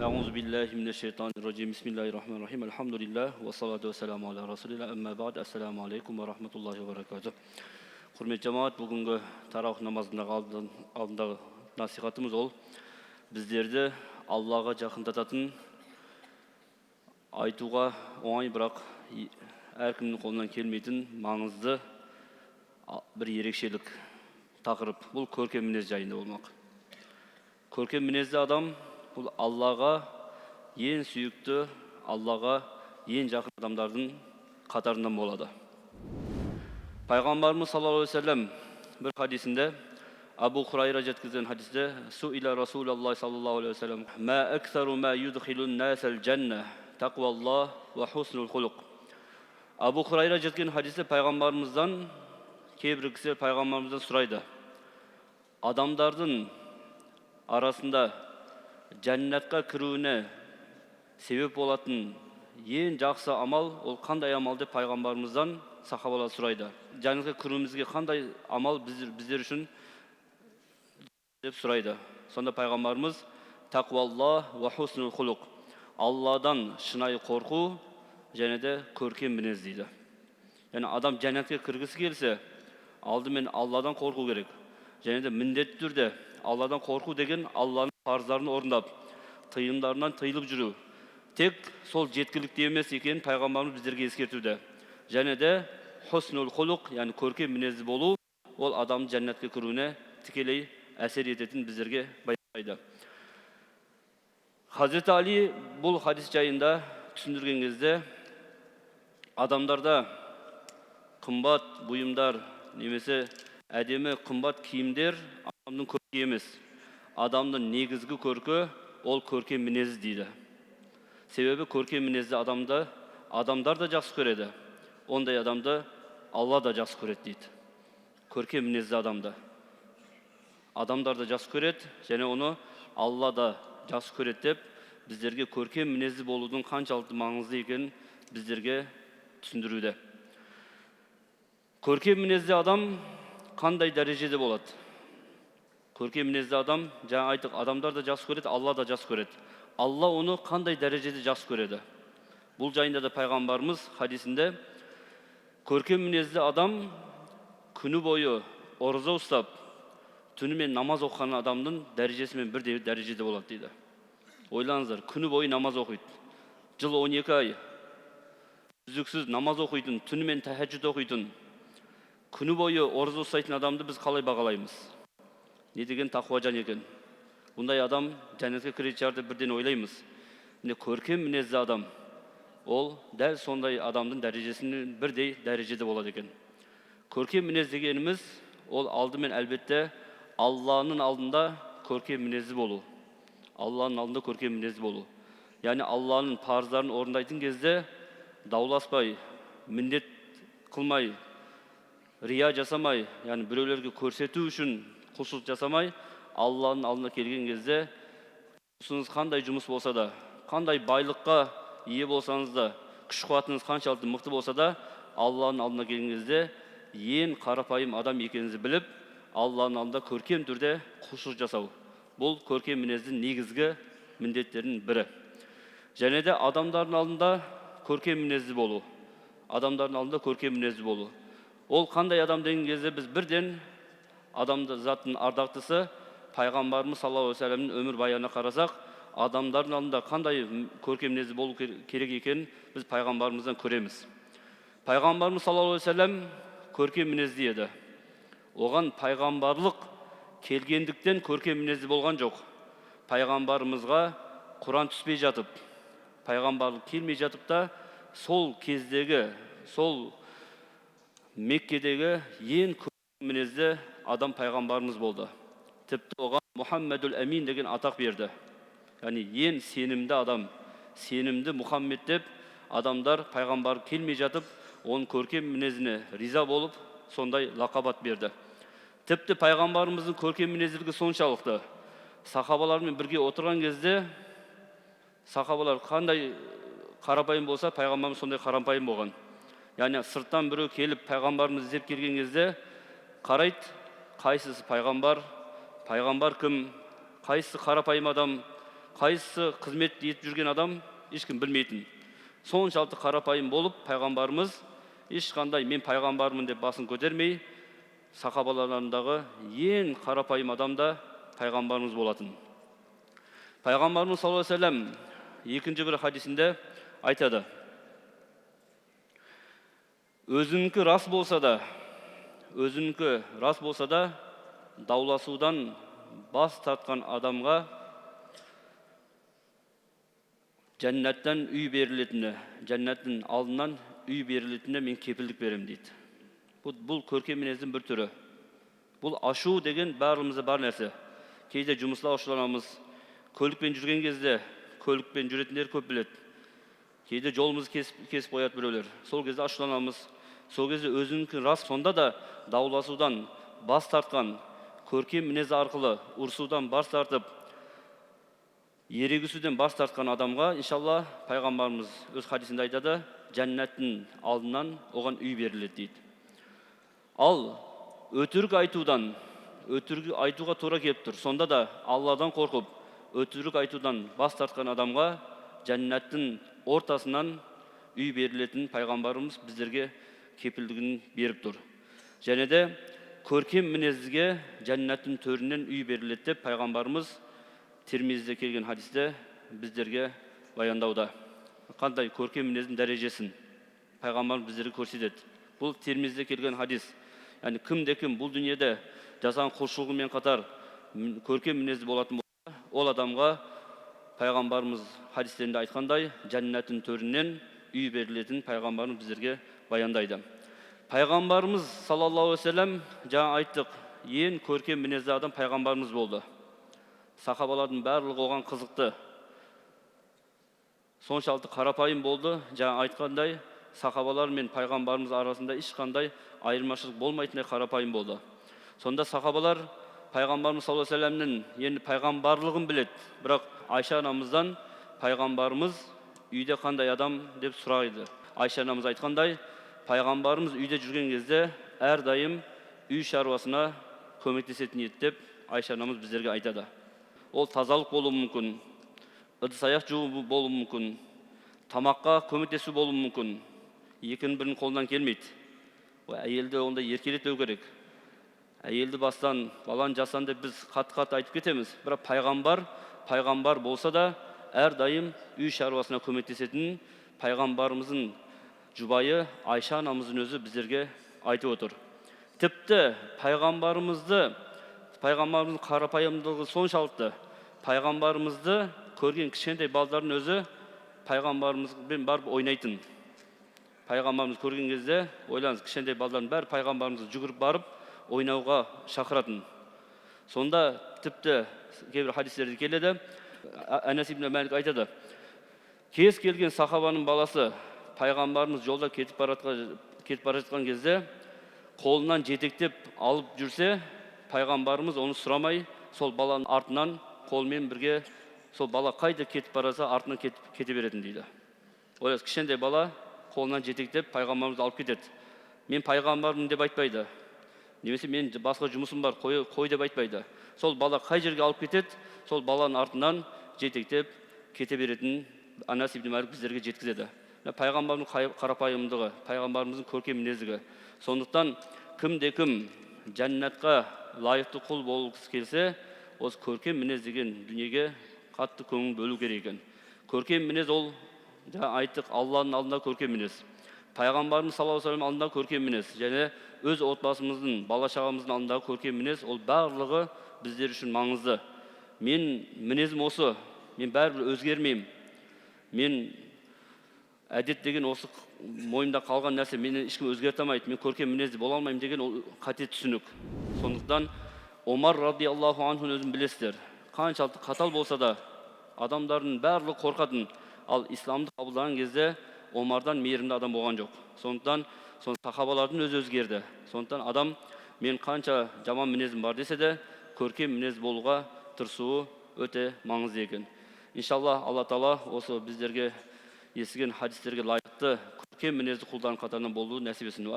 Euzu billahi mineşşeytanirracim. Bismillahirrahmanirrahim. Elhamdülillah ve salatu vesselamu ala Resulillah. Amma ba'd. Assalamu aleykum ve rahmetullahi ve berekatuh. Hürmetli cemaat, bugünkü tarawih namazındагы алдындағы насихатымыз ол біздерді Аллаға жақындататын, айтуға оңай бірақ әркімнің қолынан келмейтін маңызды бір ерекшелік тақырып. Бұл көркем мінез жайында болмақ. Көркем мінезді адам бұл Аллаға ең сүйікті, Аллаға ең жақын адамдардың қатарынан болады. Пайғамбарымыз саллаллаху алейхи ва саллям бір хадисінде, Абу Хурайра жеткізген хадисте, Суиля Расулаллах саллаллаху алейхи ва саллям, ма аксару ма юдхилун насал джанна, тақваллах ва хуснул хулуқ. Абу Хурайра жеткен хадисте пайғамбарымыздан, кейбір кісілер пайғамбарымыздан сұрайды. Адамдардың арасында жәннатқа кіруіне себеп болатын ең жақсы амал ол қандай амал деп пайғамбарымыздан сахабалар сұрайды. Жәннатқа кіруімізге қандай амал біздер үшін деп сұрайды. Сонда пайғамбарымыз тақваллах ва хуснул хулуқ, Алладан шынайы қорқу және де көркем мінез дейді. Яғни адам жәннатқа кіргісі келсе, алдымен Алладан қорқу керек. Және де міндетті түрде Алладан қорқу деген Алланың парыздарын орындап, тыйымдарынан тыйылып жүру. Тек сол жеткілікті емес екенін пайғамбарымыз біздерге ескертуде. Және де хуснул хулуқ, яғни көркем мінезді болу, ол адамның жәннатқа кіруіне тікелей әсер ететін біздерге баяндайды. Хазіреті Али бұл хадис жайында түсіндірген кезде, адамдарда қымбат бұйымдар немесе әдемі қымбат киімдер адамның көркі емес. Адамның негізгі көркі ол көркем мінез дейді. Себебі көркем мінезді адамдар да жақсы көреді. Ондай адамды Алла да жақсы көреді дейді. Көркем мінезді адамдар да жақсы көреді, және оны Алла да жақсы көреді деп, біздерге көркем мінезді болудың қаншалықты маңызды екенін біздерге түсіндіруде. Көркем мінезді адам қандай дәрежеде болады? Көркем мінезді адам, жаңа айттық, адамдар да жақсы көреді, Алла да жақсы көреді. Алла оны қандай дәрежеде жақсы көреді? Бұл жайында да пайғамбарымыз хадисінде, көркем мінезді адам күні бойы ораза ұстап, түнімен намаз оқыған адамның дәрежесімен бір дәрежеде болады дейді. Ойлаңыздар, күні бойы намаз оқиды. Жыл 12 ай үздіксіз намаз оқитын, түнімен тәһәджүд оқитын, күні бойы ораза ұстайтын адамды біз қалай бағалаймыз? Не деген тақуа жан екен? Бұндай адам жәннатқа кіретін шығар деп бірден ойлаймыз. Міне көркем мінезді адам, ол дәл сондай адамның дәрежесінің бірдей дәрежеде болады екен. Көркем мінез дегеніміз, ол алдымен әлбетте Алланың алдында көркем мінезді болу. Алланың алдында көркем мінезді болу. Яғни Алланың парыздарын орындайтын кезде дауласпай, міндет қылмай, рия жасамай, яғни біреулерге көрсету үшін құлшылық жасамай, Алланың алдына келген кезде, құлшылығыңыз қандай жұмыс болса да, қандай байлыққа ие болсаңыз да, күш қуатыңыз қаншалықты мықты болса да, Алланың алдына келген кезде ең қарапайым адам екеніңізді біліп, Алланың алдында көркем түрде құлшылық жасау. Бұл көркем мінездің негізгі міндеттерінің бірі. Және де адамдардың алдында көркем мінезді болу. Адамдардың алдында көркем мінезді болу. Ол қандай адам деген кезде біз бірден адамды заттың ардақтысы пайғамбарымыз саллаллаху алейхи ва саллямның өмір баянына қарасақ, адамдардың алдында қандай көркем мінезді болу керек екенін біз пайғамбарымыздан көреміз. Пайғамбарымыз саллаллаху алейхи ва саллям көркем мінезді еді. Оған пайғамбарлық келгендіктен көркем мінезді болған жоқ. Пайғамбарымызға Құран түспей жатып, пайғамбарлық келмей жатып та, сол кездегі, сол Меккедегі ең көркем мінезді адам пайғамбарымыз болды. Тіпті оған Мұхаммедул Амин деген атақ берді. Яғни ең сенімді адам, сенімді Мұхаммед деп адамдар пайғамбар келмей жатып, оның көркем мінезіне риза болып, сондай лақабат берді. Тіпті пайғамбарымыздың көркем мінезділігі соншалықты. Сахабалармен бірге отырған кезде, сахабалар қандай қарапайым болса, пайғамбарымыз сондай қарапайым болған. Яғни сырттан біреу келіп пайғамбарымыз іздеп келген кезде қарайды, қайсысы пайғамбар кім, қайсысы қарапайым адам, қайсы қызмет етіп жүрген адам ешкім білмейтін. Соншалықты қарапайым болып, пайғамбарымыз ешқандай мен пайғамбармын деп басын көтермей, сахабаларындағы ең қарапайым адам да пайғамбарымыз болатын. Пайғамбарымыз саллаллаху алейхи ва саллям екінші бір хадисінде айтады: өзінікі рас болса да, дауласудан бас тартқан адамға жәннаттан үй берілетіні, жәннаттың алдынан үй берілетіне мен кепілдік беремін дейді. Бұл көркем мінездің бір түрі. Бұл ашу деген барлығымызда бар нәрсе. Кейде жұмыста ашуланамыз, көлікпен жүрген кезде, көлікпен жүретіндер көп біледі. Кейде жолымыз кесіп қояды біреулер. Сол кезде ашуланамыз. Сол кезде өзінікі рас, сонда да дауласудан бас тартқан, көркем мінез арқылы ұрсудан бас тартып, ерегісуден бас тартқан адамға, иншалла, пайғамбарымыз өз хадисінде айтады, жәннаттың алдынан оған үй беріледі дейді. Ал өтірік айтуға тура келіп тұр. Сонда да Алладан қорқып, өтірік айтудан бас тартқан адамға жәннаттың ортасынан үй берілетін пайғамбарымыз біздерге кепілдігін беріп тұр. Және де көркем мінезге жәннаттың төрінен үй беріледі деп пайғамбарымыз Тирмизиде келген хадисте біздерге баяндауда. Қандай көркем мінездің дәрежесін пайғамбарымыз біздерге көрсетеді. Бұл Тирмизиде келген хадис. Яғни кім бұл дүниеде жасаған құлшылығымен қатар көркем мінезді болатын болса, ол адамға пайғамбарымыз хадистерінде айтқандай жәннаттың төрінен үй берілетін пайғамбарымыз біздерге баяндайды. Пайғамбарымыз саллаллаху алейхи ва саллям, жаңа айттық, ең көркем мінезді адам пайғамбарымыз болды. Сахабалардың барлығы оған қызықты. Соншалықты қарапайым болды. Жаңа айтқандай, сахабалар мен пайғамбарымыз арасында ешқандай айырмашылық болмайтындай қарапайым болды. Сонда сахабалар пайғамбарымыз саллаллаху алейхи ва саллямның енді пайғамбарлығын біледі. Бірақ Айша анамыздан пайғамбарымыз үйде қандай адам деп сұрайды. Айша анамыз айтқандай, пайғамбарымыз үйде жүрген кезде әрдайым үй шаруасына көмектесетін еді деп Айша анамыз біздерге айтады. Ол тазалық болуы мүмкін, ыдыс-аяқ жуу болуы мүмкін, тамаққа көмектесу болуы мүмкін. Екінің бірінің қолынан келмейді. Әйелді онда еркелету керек. Әйелді бастан, баланы жасан деп біз қат-қат айтып кетеміз. Бірақ пайғамбар болса да әрдайым үй шаруасына көмектесетін пайғамбарымыздың жұбайы Айша анамыздың өзі біздерге айтып отыр. Тіпті пайғамбарымыздың қарапайымдылығы соншалықты, пайғамбарымызды көрген кішкентай балдардың өзі пайғамбарымызбен барып ойнайтын. Пайғамбарымыз көрген кезде, ойлаңыз, кішкентай балдардың бәрі пайғамбарымызды жүгіріп барып ойнауға шақыратын. Сонда тіпті кейбір хадистерде келеді, Анас ибн Малик айтады, кез келген сахабаның баласы пайғамбарымыз жолда кетіп бара жатқан кезде қолынан жетектеп алып жүрсе, пайғамбарымыз оны сұрамай, сол баланың артынан қолмен бірге сол бала қайда кетіп бараса артынан кете беретін дейді. Ойлаңыз, кішкентай бала қолынан жетектеп пайғамбарымызды алып кетеді. Мен пайғамбармын деп айтпайды. Немесе мен басқа жұмысым бар, қой деп айтпайды. Сол бала қай жерге алып кетеді, сол баланың артынан жетектеп кете беретін Анас ибн Малик біздерге жеткізеді. Пайғамбардың қарапайымдығы, пайғамбарымыздың көркем мінездігі. Сондықтан кім жәннатқа лайықты құл болғысы келсе, осы көркем мінез деген дүниеге қатты көңіл бөлу керек екен. Көркем мінез ол, айттық, Алланың алдында көркем мінез. Пайғамбарымыз саллаллаху алейхи ва саллям алдында көркем мінез. Және өз отбасымыздың, бала-шағамыздың алдында көркем мінез, ол барлығы біздер үшін маңызды. Мен мінезім осы, мен бәрібір өзгермеймін. Мен әдет деген осы мойында қалған нәрсе, мені ешкім өзгерте алмайды, мен көркем мінезді бола алмаймын деген ол қате түсінік. Сондықтан Омар радиаллаху анхуның өзін білесіздер. Қаншалықты қатал болса да адамдардың барлығы қорқатын. Ал исламды қабылдаған кезде Омардан мейірімді адам болған жоқ. Сондықтан сахабалардың өзі өзгерді. Сондықтан адам мен қанша жаман мінезім бар десе де, көркем мінез болуға тырысуы өте маңызды екен. Иншалла, Алла Тағала осы біздерге естіген хадистерге лайықты көркем мінезді құлдардың қатарынан болуы нәсіп етсін.